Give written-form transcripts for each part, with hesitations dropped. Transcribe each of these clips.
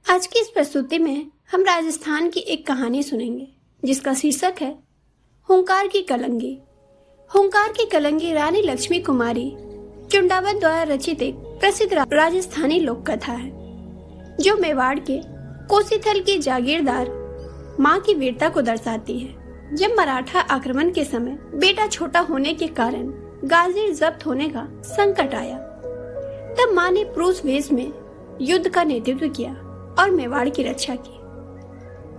आज की इस प्रस्तुति में हम राजस्थान की एक कहानी सुनेंगे जिसका शीर्षक है हुंकार की कलंगी। हुंकार की कलंगी रानी लक्ष्मी कुमारी चुंडावत द्वारा रचित एक प्रसिद्ध राजस्थानी लोक कथा है जो मेवाड़ के कोसीथल की जागीरदार मां की वीरता को दर्शाती है। जब मराठा आक्रमण के समय बेटा छोटा होने के कारण गाजीर जब्त होने का संकट आया, तब मां ने प्रूस वेश में युद्ध का नेतृत्व किया और मेवाड़ की रक्षा की।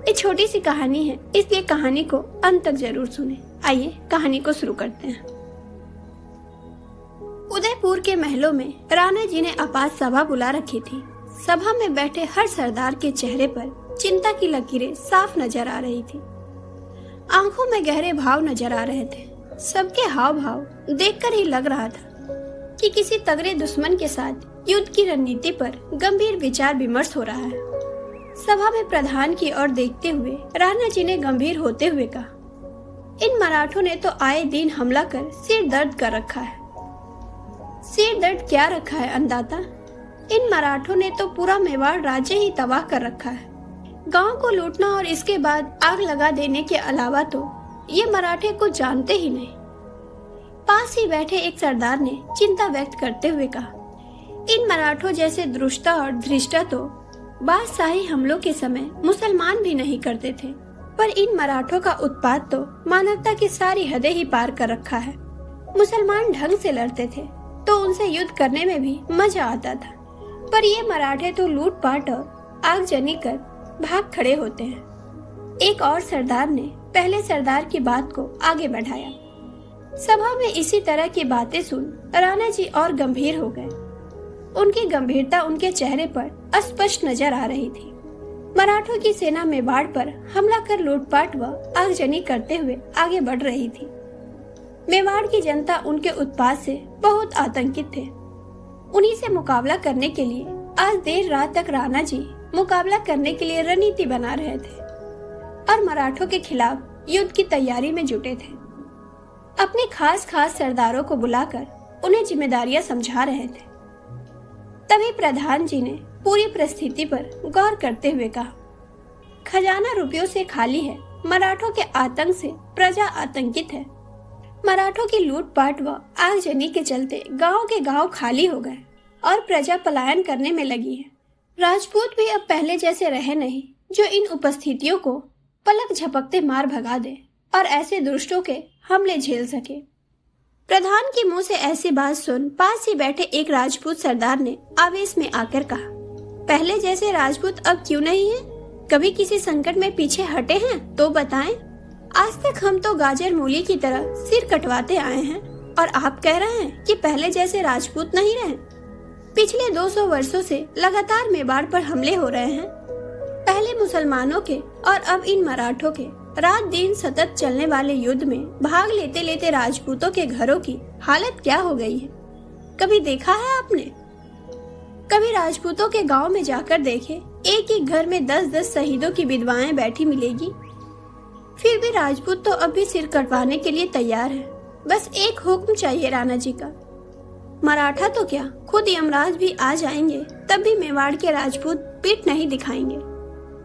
ये छोटी सी कहानी है, इसलिए कहानी को अंत तक जरूर सुने। आइए कहानी को शुरू करते हैं। उदयपुर के महलों में राणा जी ने आपात सभा बुला रखी थी। सभा में बैठे हर सरदार के चेहरे पर चिंता की लकीरें साफ नजर आ रही थी। आंखों में गहरे भाव नजर आ रहे थे। सबके हाव भाव देखकर ही लग रहा था कि किसी तगड़े दुश्मन के साथ युद्ध की रणनीति पर गंभीर विचार विमर्श हो रहा है। सभा में प्रधान की ओर देखते हुए राणा जी ने गंभीर होते हुए कहा, इन मराठों ने तो आए दिन हमला कर सिर दर्द कर रखा है। सिर दर्द क्या रखा है अन्नदाता? इन मराठों ने तो पूरा मेवाड़ राज्य ही तबाह कर रखा है। गांव को लूटना और इसके बाद आग लगा देने के अलावा तो ये मराठे कुछ जानते ही नहीं। पास ही बैठे एक सरदार ने चिंता व्यक्त करते हुए कहा, इन मराठों जैसे दुष्टा और धृष्टा तो बादशाही हमलों के समय मुसलमान भी नहीं करते थे, पर इन मराठों का उत्पात तो मानवता की सारी हदें ही पार कर रखा है। मुसलमान ढंग से लड़ते थे तो उनसे युद्ध करने में भी मजा आता था, पर ये मराठे तो लूटपाट और आगजनी कर भाग खड़े होते हैं। एक और सरदार ने पहले सरदार की बात को आगे बढ़ाया। सभा में इसी तरह की बातें सुन राणा जी और गंभीर हो गए। उनकी गंभीरता उनके चेहरे पर स्पष्ट नजर आ रही थी। मराठों की सेना मेवाड़ पर हमला कर लूटपाट व आगजनी करते हुए आगे बढ़ रही थी। मेवाड़ की जनता उनके उत्पात से बहुत आतंकित थे। उन्हीं से मुकाबला करने के लिए आज देर रात तक राणा जी मुकाबला करने के लिए रणनीति बना रहे थे और मराठों के खिलाफ युद्ध की तैयारी में जुटे थे। अपने खास सरदारों को बुलाकर उन्हें जिम्मेदारियां समझा रहे थे। तभी प्रधान जी ने पूरी परिस्थिति पर गौर करते हुए कहा, खजाना रुपयों से खाली है। मराठों के आतंक से प्रजा आतंकित है। मराठों की लूटपाट व आगजनी के चलते गांव के गांव खाली हो गए और प्रजा पलायन करने में लगी है। राजपूत भी अब पहले जैसे रहे नहीं जो इन उपस्थितियों को पलक झपकते मार भगा दे और ऐसे दुष्टों के हमले झेल सके। प्रधान के मुंह से ऐसी बात सुन पास ही बैठे एक राजपूत सरदार ने आवेश में आकर कहा, पहले जैसे राजपूत अब क्यों नहीं है? कभी किसी संकट में पीछे हटे हैं तो बताएं। आज तक हम तो गाजर मूली की तरह सिर कटवाते आए हैं और आप कह रहे हैं कि पहले जैसे राजपूत नहीं रहे। पिछले 200 वर्षों से लगातार मेवाड़ पर हमले हो रहे हैं। पहले मुसलमानों के और अब इन मराठों के रात दिन सतत चलने वाले युद्ध में भाग लेते लेते राजपूतों के घरों की हालत क्या हो गई है? कभी देखा है आपने? कभी राजपूतों के गांव में जाकर देखे, एक एक घर में 10-10 शहीदों की विधवाएं बैठी मिलेगी। फिर भी राजपूत तो अब भी सिर कटवाने के लिए तैयार है। बस एक हुक्म चाहिए राणा जी का। मराठा तो क्या, खुद यमराज भी आ जाएंगे तब भी मेवाड़ के राजपूत पीठ नहीं दिखाएंगे।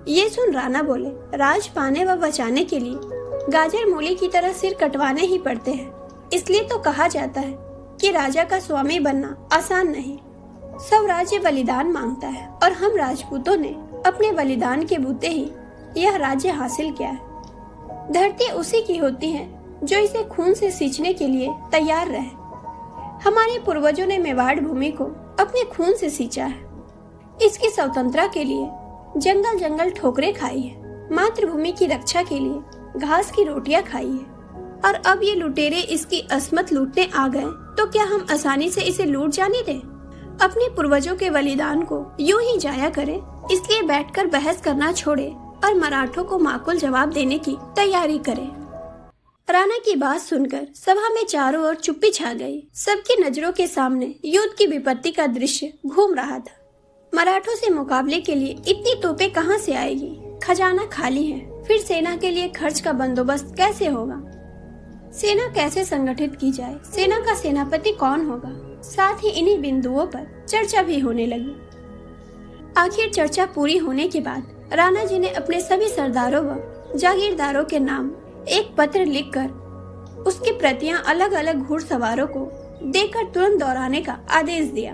ये सुन राणा बोले, राज पाने व बचाने के लिए गाजर मूली की तरह सिर कटवाने ही पड़ते हैं। इसलिए तो कहा जाता है कि राजा का स्वामी बनना आसान नहीं, सब राज्य बलिदान मांगता है और हम राजपूतों ने अपने बलिदान के बूते ही यह राज्य हासिल किया है। धरती उसी की होती है जो इसे खून से सींचने के लिए तैयार रहे। हमारे पूर्वजों ने मेवाड़ भूमि को अपने खून से सींचा है। इसकी स्वतंत्रता के लिए जंगल जंगल ठोकरें खाई है। मातृभूमि की रक्षा के लिए घास की रोटियां खाई है। और अब ये लुटेरे इसकी असमत लूटने आ गए तो क्या हम आसानी से इसे लूट जाने दें? अपने पूर्वजों के बलिदान को यूं ही जाया करें। इसलिए बैठकर बहस करना छोड़े और मराठों को माकूल जवाब देने की तैयारी करें। राणा की बात सुनकर सभा में चारों ओर चुप्पी छा गई। सबकी नजरों के सामने युद्ध की विपत्ति का दृश्य घूम रहा था। मराठों से मुकाबले के लिए इतनी तोपें कहां से आएगी? खजाना खाली है, फिर सेना के लिए खर्च का बंदोबस्त कैसे होगा? सेना कैसे संगठित की जाए? सेना का सेनापति कौन होगा? साथ ही इन्हीं बिंदुओं पर चर्चा भी होने लगी। आखिर चर्चा पूरी होने के बाद राणा जी ने अपने सभी सरदारों व जागीरदारों के नाम एक पत्र लिखकर उसकी प्रतियां अलग अलग घुड़सवारों को देकर तुरंत दोहराने का आदेश दिया।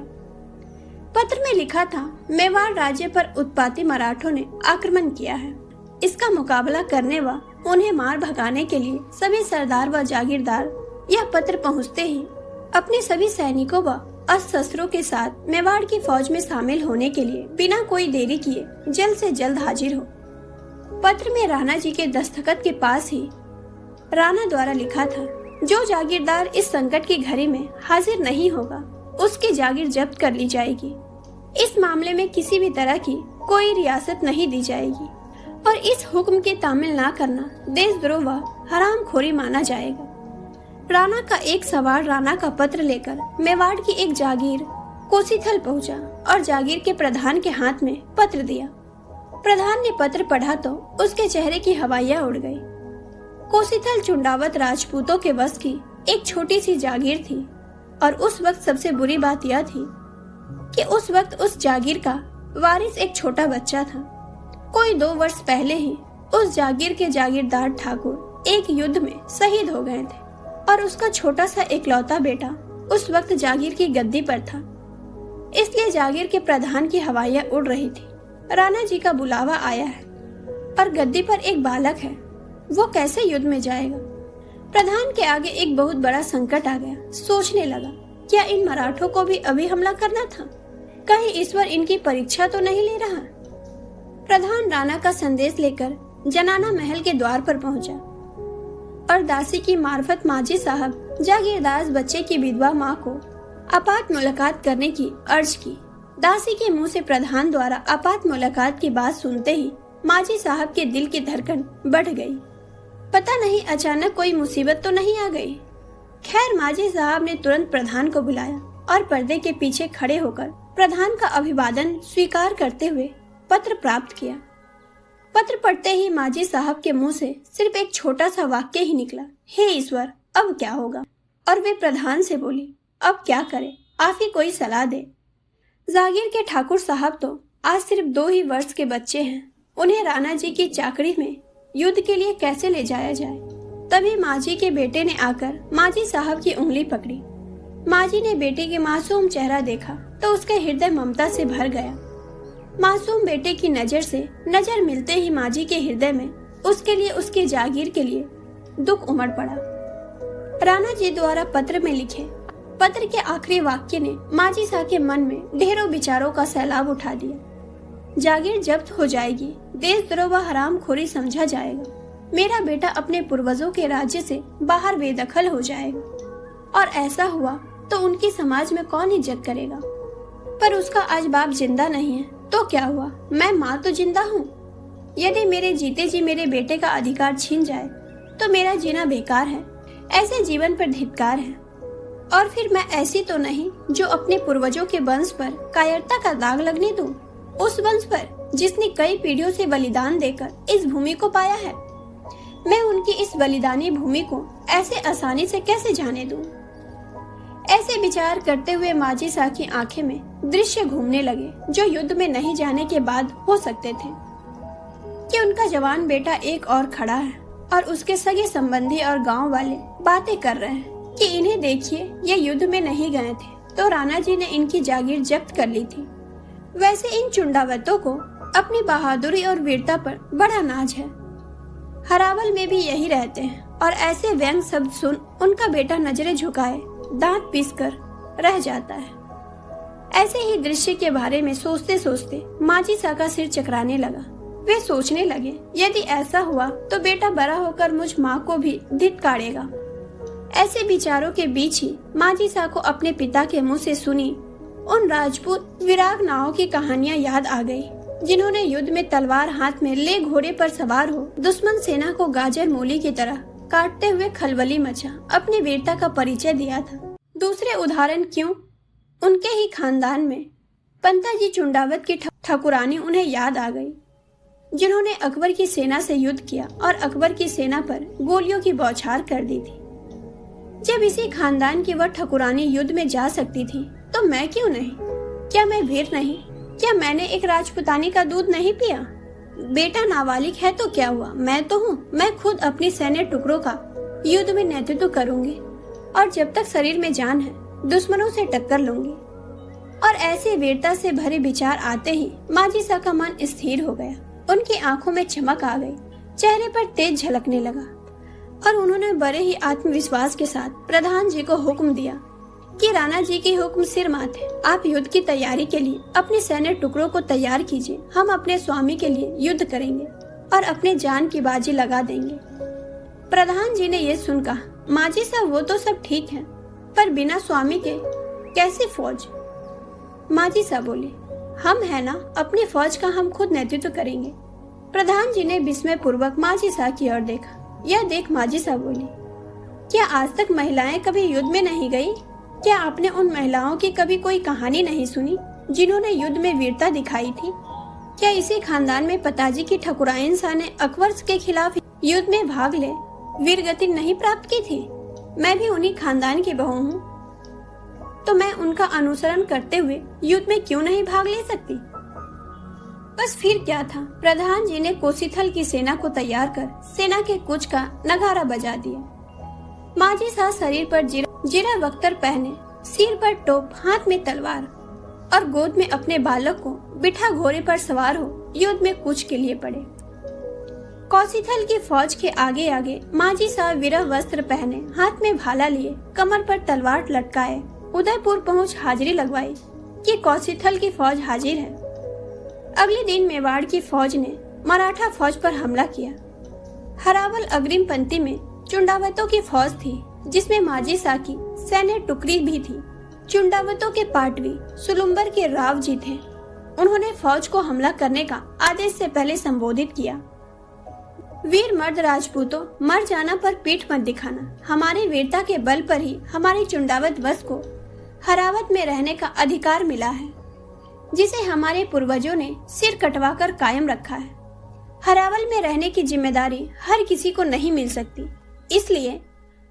पत्र में लिखा था, मेवाड़ राज्य पर उत्पाती मराठों ने आक्रमण किया है। इसका मुकाबला करने व उन्हें मार भगाने के लिए सभी सरदार व जागीरदार यह पत्र पहुंचते ही अपने सभी सैनिकों व अस्त्र शस्त्रों के साथ मेवाड़ की फौज में शामिल होने के लिए बिना कोई देरी किए जल्द से जल्द हाजिर हो। पत्र में राणा जी के दस्तखत के पास ही राणा द्वारा लिखा था, जो जागीरदार इस संकट की घड़ी में हाजिर नहीं होगा उसकी जागीर जब्त कर ली जाएगी। इस मामले में किसी भी तरह की कोई रियासत नहीं दी जाएगी और इस हुक्म की तामील न करना देशद्रोह व हरामखोरी माना जाएगा। राणा का एक सवार राणा का पत्र लेकर मेवाड़ की एक जागीर कोसीथल पहुंचा और जागीर के प्रधान के हाथ में पत्र दिया। प्रधान ने पत्र पढ़ा तो उसके चेहरे की हवाइयां उड़ गई। कोसीथल चुंडावत राजपूतों के वश की एक छोटी सी जागीर थी और उस वक्त सबसे बुरी बात यह थी कि उस वक्त उस जागीर का वारिस एक छोटा बच्चा था। कोई 2 वर्ष पहले ही उस जागीर के जागीरदार ठाकुर एक युद्ध में शहीद हो गए थे और उसका छोटा सा इकलौता बेटा उस वक्त जागीर की गद्दी पर था। इसलिए जागीर के प्रधान की हवाइयां उड़ रही थी। राणा जी का बुलावा आया है और गद्दी पर एक बालक है, वो कैसे युद्ध में जाएगा। प्रधान के आगे एक बहुत बड़ा संकट आ गया। सोचने लगा, क्या इन मराठों को भी अभी हमला करना था? कहीं ईश्वर इनकी परीक्षा तो नहीं ले रहा। प्रधान राणा का संदेश लेकर जनाना महल के द्वार पर पहुंचा और दासी की मार्फत माजी साहब जागीरदार बच्चे की विधवा माँ को आपात मुलाकात करने की अर्ज की। दासी के मुंह से प्रधान द्वारा आपात मुलाकात की बात सुनते ही माजी साहब के दिल की धड़कन बढ़ गई। पता नहीं अचानक कोई मुसीबत तो नहीं आ गई। खैर, माजी साहब ने तुरंत प्रधान को बुलाया और पर्दे के पीछे खड़े होकर प्रधान का अभिवादन स्वीकार करते हुए पत्र प्राप्त किया। पत्र पढ़ते ही माजी साहब के मुंह से सिर्फ एक छोटा सा वाक्य ही निकला, हे ईश्वर, अब क्या होगा। और वे प्रधान से बोली, अब क्या करें, आप ही कोई सलाह दे। जागीर के ठाकुर साहब तो आज सिर्फ 2 ही वर्ष के बच्चे हैं, उन्हें राणा जी की चाकरी में युद्ध के लिए कैसे ले जाया जाए। तभी माजी के बेटे ने आकर माजी साहब की उंगली पकड़ी। माजी ने बेटे के मासूम चेहरा देखा तो उसके हृदय ममता से भर गया। मासूम बेटे की नजर से नजर मिलते ही माजी के हृदय में उसके लिए, उसके जागीर के लिए दुख उमड़ पड़ा। राणा जी द्वारा पत्र में लिखे पत्र के आखिरी वाक्य ने माजी साह के मन में ढेरों विचारों का सैलाब उठा दिया। जागीर जब्त हो जाएगी, देशद्रोह व हरामखोरी समझा जाएगा, मेरा बेटा अपने पूर्वजों के राज्य से बाहर बेदखल हो जाएगा और ऐसा हुआ तो उनकी समाज में कौन इज्जत करेगा। पर उसका आज बाप जिंदा नहीं है तो क्या हुआ, मैं माँ तो जिंदा हूँ। यदि मेरे जीते जी मेरे बेटे का अधिकार छीन जाए तो मेरा जीना बेकार है, ऐसे जीवन पर धिक्कार है। और फिर मैं ऐसी तो नहीं जो अपने पूर्वजों के वंश पर कायरता का दाग लगने दूं, उस वंश पर जिसने कई पीढ़ियों से बलिदान देकर इस भूमि को पाया है। मैं उनकी इस बलिदानी भूमि को ऐसे आसानी से कैसे जाने दूं। ऐसे विचार करते हुए माजी साह की आंखें में दृश्य घूमने लगे जो युद्ध में नहीं जाने के बाद हो सकते थे, कि उनका जवान बेटा एक और खड़ा है और उसके सगे संबंधी और गांव वाले बातें कर रहे हैं कि इन्हें देखिए, ये युद्ध में नहीं गए थे तो राणा जी ने इनकी जागीर जब्त कर ली थी। वैसे इन चुंडावतों को अपनी बहादुरी और वीरता पर बड़ा नाज है। हरावल में भी यही रहते हैं और ऐसे व्यंग शब्द सुन उनका बेटा नजरें झुकाए दांत पीसकर रह जाता है। ऐसे ही दृश्य के बारे में सोचते सोचते माजी साह का सिर चकराने लगा। वे सोचने लगे, यदि ऐसा हुआ तो बेटा बड़ा होकर मुझ माँ को भी धिक्कारेगा। ऐसे विचारों के बीच ही माजी साह को अपने पिता के मुंह से सुनी उन राजपूत वीरांगनाओं की कहानियां याद आ गई, जिन्होंने युद्ध में तलवार हाथ में ले घोड़े पर सवार हो दुश्मन सेना को गाजर मूली की तरह काटते हुए खलबली मचा अपनी वीरता का परिचय दिया था। दूसरे उदाहरण क्यों, उनके ही खानदान में पंताजी चुंडावत की ठाकुरानी उन्हें याद आ गई, जिन्होंने अकबर की सेना से युद्ध किया और अकबर की सेना पर गोलियों की बौछार कर दी थी। जब इसी खानदान की वह ठाकुरानी युद्ध में जा सकती थी तो मैं क्यों नहीं? क्या मैं वीर नहीं? क्या मैंने एक राजपुतानी का दूध नहीं पिया? बेटा नाबालिग है तो क्या हुआ, मैं तो हूँ। मैं खुद अपनी सैन्य टुकड़ों का युद्ध में नेतृत्व करूंगी और जब तक शरीर में जान है दुश्मनों से टक्कर लूंगी। और ऐसी वीरता से भरे विचार आते ही माजिसा का मन स्थिर हो गया। उनकी आंखों में चमक आ गई, चेहरे पर तेज झलकने लगा और उन्होंने बड़े ही आत्मविश्वास के साथ प्रधान जी को हुक्म दिया कि राणा जी की हुक्म सिर माथे, आप युद्ध की तैयारी के लिए अपने सैन्य टुकड़ों को तैयार कीजिए। हम अपने स्वामी के लिए युद्ध करेंगे और अपने जान की बाजी लगा देंगे। प्रधान जी ने यह सुन कहा, माजिसा वो तो सब ठीक है, पर बिना स्वामी के कैसी फौज? माजिसा बोले, हम है ना, अपनी फौज का हम खुद नेतृत्व करेंगे। प्रधान जी ने विस्मय पूर्वक माजिसा की ओर देखा। यह देख माजिसा बोली, क्या आज तक महिलाएं कभी युद्ध में नहीं गई? क्या आपने उन महिलाओं की कभी कोई कहानी नहीं सुनी जिन्होंने युद्ध में वीरता दिखाई थी? क्या इसी खानदान में पिताजी की ठकुराइन शाह ने अकबर के खिलाफ युद्ध में भाग ले वीरगति नहीं प्राप्त की थी? मैं भी उन्हीं खानदान की बहू हूँ, तो मैं उनका अनुसरण करते हुए युद्ध में क्यों नहीं भाग ले सकती? बस फिर क्या था, प्रधान जी ने कोसीथल की सेना को तैयार कर सेना के कूच का नगारा बजा दिया। माजिसा शरीर पर जीरा वख्तर पहने, सिर पर टोप, हाथ में तलवार और गोद में अपने बालक को बिठा घोड़े पर सवार हो युद्ध में कूच के लिए पड़े। कोसीथल की फौज के आगे आगे माजिसा विरह वस्त्र पहने, हाथ में भाला लिए, कमर पर तलवार लटकाए उदयपुर पहुंच हाजिरी लगवाई कि कोसीथल की फौज हाजिर है। अगले दिन मेवाड़ की फौज ने मराठा फौज पर हमला किया। हरावल अग्रिम पंक्ति में चुंडावतों की फौज थी, जिसमें माजिसा की सैन्य टुकड़ी भी थी। चुंडावतों के पाटवी सुलुम्बर के राव जी थे। उन्होंने फौज को हमला करने का आदेश से पहले संबोधित किया, वीर मर्द राजपूतों, मर जाना पर पीठ मत दिखाना। हमारी वीरता के बल पर ही हमारी चुंडावत वंश को हरावत में रहने का अधिकार मिला है, जिसे हमारे पूर्वजों ने सिर कटवाकर कायम रखा है। हरावल में रहने की जिम्मेदारी हर किसी को नहीं मिल सकती, इसलिए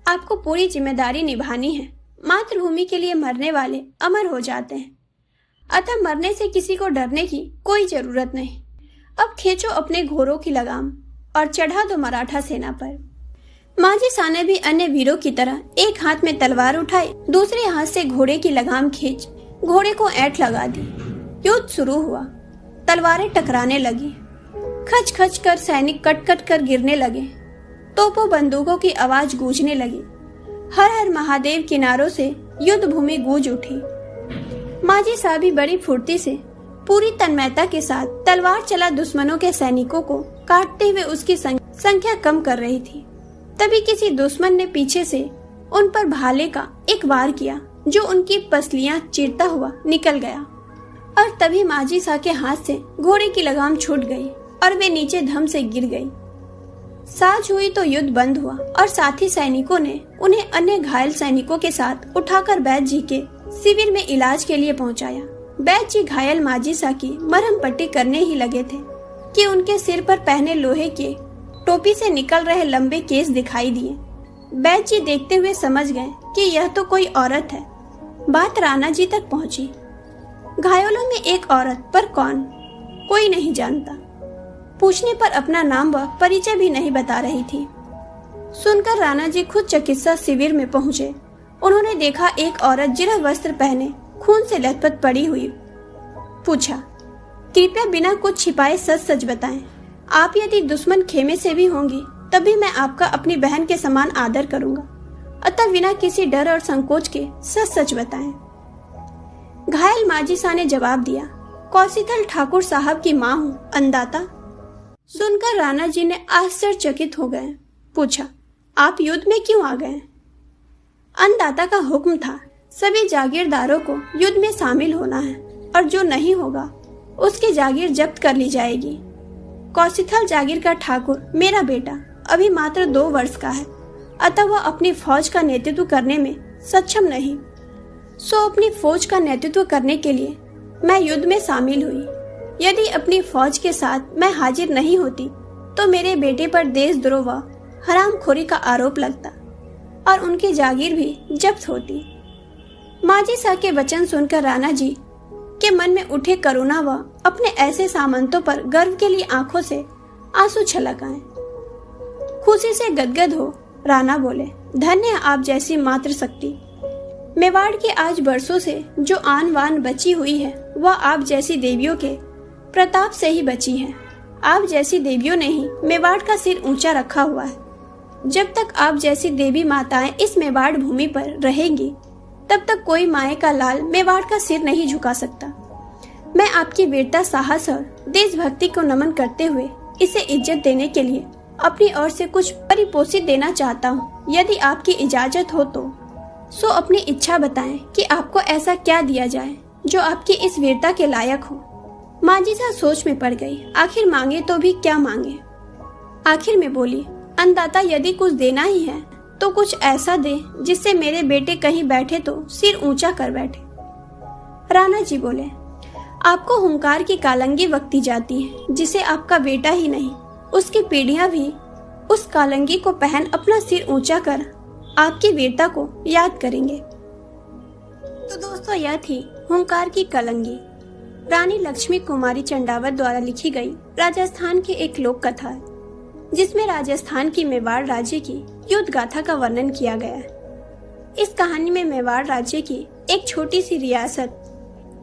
आपको पूरी जिम्मेदारी निभानी है। मातृभूमि के लिए मरने वाले अमर हो जाते हैं, अतः मरने से किसी को डरने की कोई जरूरत नहीं। अब खींचो अपने घोड़ों की लगाम और चढ़ा दो मराठा सेना पर। माजिसा ने भी अन्य वीरों की तरह एक हाथ में तलवार उठाई, दूसरे हाथ से घोड़े की लगाम खींच घोड़े को ऐंठ लगा दी। युद्ध शुरू हुआ। तलवारें टकराने लगी, खच खच कर सैनिक कट कट कर गिरने लगे। तोपों बंदूकों की आवाज गूंजने लगी। हर हर महादेव किनारों से युद्ध भूमि गूंज उठी। माजिसा भी बड़ी फुर्ती से पूरी तन्मयता के साथ तलवार चला दुश्मनों के सैनिकों को काटते हुए उसकी संख्या कम कर रही थी। तभी किसी दुश्मन ने पीछे से उन पर भाले का एक वार किया, जो उनकी पसलियां चीरता हुआ निकल गया और तभी माजिसा के हाथ से घोड़े की लगाम छूट गई और वे नीचे धम से गिर गई। साझ हुई तो युद्ध बंद हुआ और साथी सैनिकों ने उन्हें अन्य घायल सैनिकों के साथ उठाकर बैद जी के शिविर में इलाज के लिए पहुंचाया। बैद जी घायल माजिसा की मरहम पट्टी करने ही लगे थे कि उनके सिर पर पहने लोहे के टोपी से निकल रहे लंबे केस दिखाई दिए। बैद जी देखते हुए समझ गए कि यह तो कोई औरत है। बात राणा जी तक पहुंची। घायलों में एक औरत, पर कौन, कोई नहीं जानता। पूछने पर अपना नाम व परिचय भी नहीं बता रही थी। सुनकर राणा जी खुद चिकित्सा शिविर में पहुंचे। उन्होंने देखा एक औरत जिरह वस्त्र पहने खून से लथपथ पड़ी हुई। पूछा, कृपया बिना कुछ छिपाए सच सच बताएं। आप यदि दुश्मन खेमे से भी होंगी तब भी मैं आपका अपनी बहन के समान आदर करूंगा, अतः बिना किसी डर और संकोच के सच सच बताएं। घायल माजिसा ने जवाब दिया, कोसीथल ठाकुर साहब की माँ हूँ, अन्नदाता। सुनकर राणा जी ने आश्चर्यचकित हो गए। पूछा, आप युद्ध में क्यों आ गए? अन्नदाता का हुक्म था, सभी जागीरदारों को युद्ध में शामिल होना है और जो नहीं होगा उसकी जागीर जब्त कर ली जाएगी। कोसीथल जागीर का ठाकुर मेरा बेटा अभी मात्र 2 वर्ष का है, अतः वह अपनी फौज का नेतृत्व करने में सक्षम नहीं। सो अपनी फौज का नेतृत्व करने के लिए मैं युद्ध में शामिल हुई। यदि अपनी फौज के साथ मैं हाजिर नहीं होती तो मेरे बेटे पर देशद्रोह व हरामखोरी का आरोप लगता और उनकी जागीर भी जब्त होती। माजिसा के वचन सुनकर राणा जी कि मन में उठे करुणा व अपने ऐसे सामंतों पर गर्व के लिए आंखों से आंसू छलक आए। खुशी से गदगद हो राणा बोले, धन्य आप जैसी मातृ शक्ति। मेवाड़ की आज बरसों से जो आन बान बची हुई है वह आप जैसी देवियों के प्रताप से ही बची है। आप जैसी देवियों ने ही मेवाड़ का सिर ऊंचा रखा हुआ है। जब तक आप जैसी देवी माताएं इस मेवाड़ भूमि पर रहेंगी तब तक कोई माए का लाल मेवाड़ का सिर नहीं झुका सकता। मैं आपकी वीरता, साहस और देशभक्ति को नमन करते हुए इसे इज्जत देने के लिए अपनी ओर से कुछ परिपोषित देना चाहता हूँ। यदि आपकी इजाजत हो तो सो अपनी इच्छा बताएं कि आपको ऐसा क्या दिया जाए जो आपकी इस वीरता के लायक हो। माजिदा सोच में पड़ गई। आखिर मांगे तो भी क्या मांगे। आखिर में बोली, अन्नदाता यदि कुछ देना ही है तो कुछ ऐसा दे जिससे मेरे बेटे कहीं बैठे तो सिर ऊंचा कर बैठे। राणा जी बोले, आपको हुंकार की कालंगी वक्ती जाती है जिसे आपका बेटा ही नहीं उसकी पीढ़ियां भी उस कालंगी को पहन अपना सिर ऊंचा कर आपकी वीरता को याद करेंगे। तो दोस्तों, यह थी हुंकार की कालंगी, रानी लक्ष्मी कुमारी चंडावत द्वारा लिखी गई राजस्थान की एक लोक कथा है, जिसमें राजस्थान की मेवाड़ राज्य की युद्ध गाथा का वर्णन किया गया है। इस कहानी में मेवाड़ राज्य की एक छोटी सी रियासत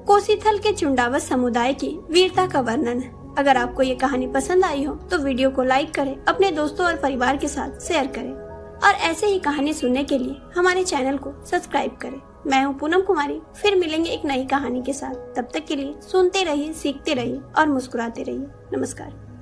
कोसीथल के चंडावत समुदाय की वीरता का वर्णन है। अगर आपको ये कहानी पसंद आई हो तो वीडियो को लाइक करें, अपने दोस्तों और परिवार के साथ शेयर करें और ऐसे ही कहानी सुनने के लिए हमारे चैनल को सब्सक्राइब करें। मैं हूँ पूनम कुमारी, फिर मिलेंगे एक नई कहानी के साथ। तब तक के लिए सुनते रहिए, सीखते रहिए और मुस्कुराते रहिए। नमस्कार।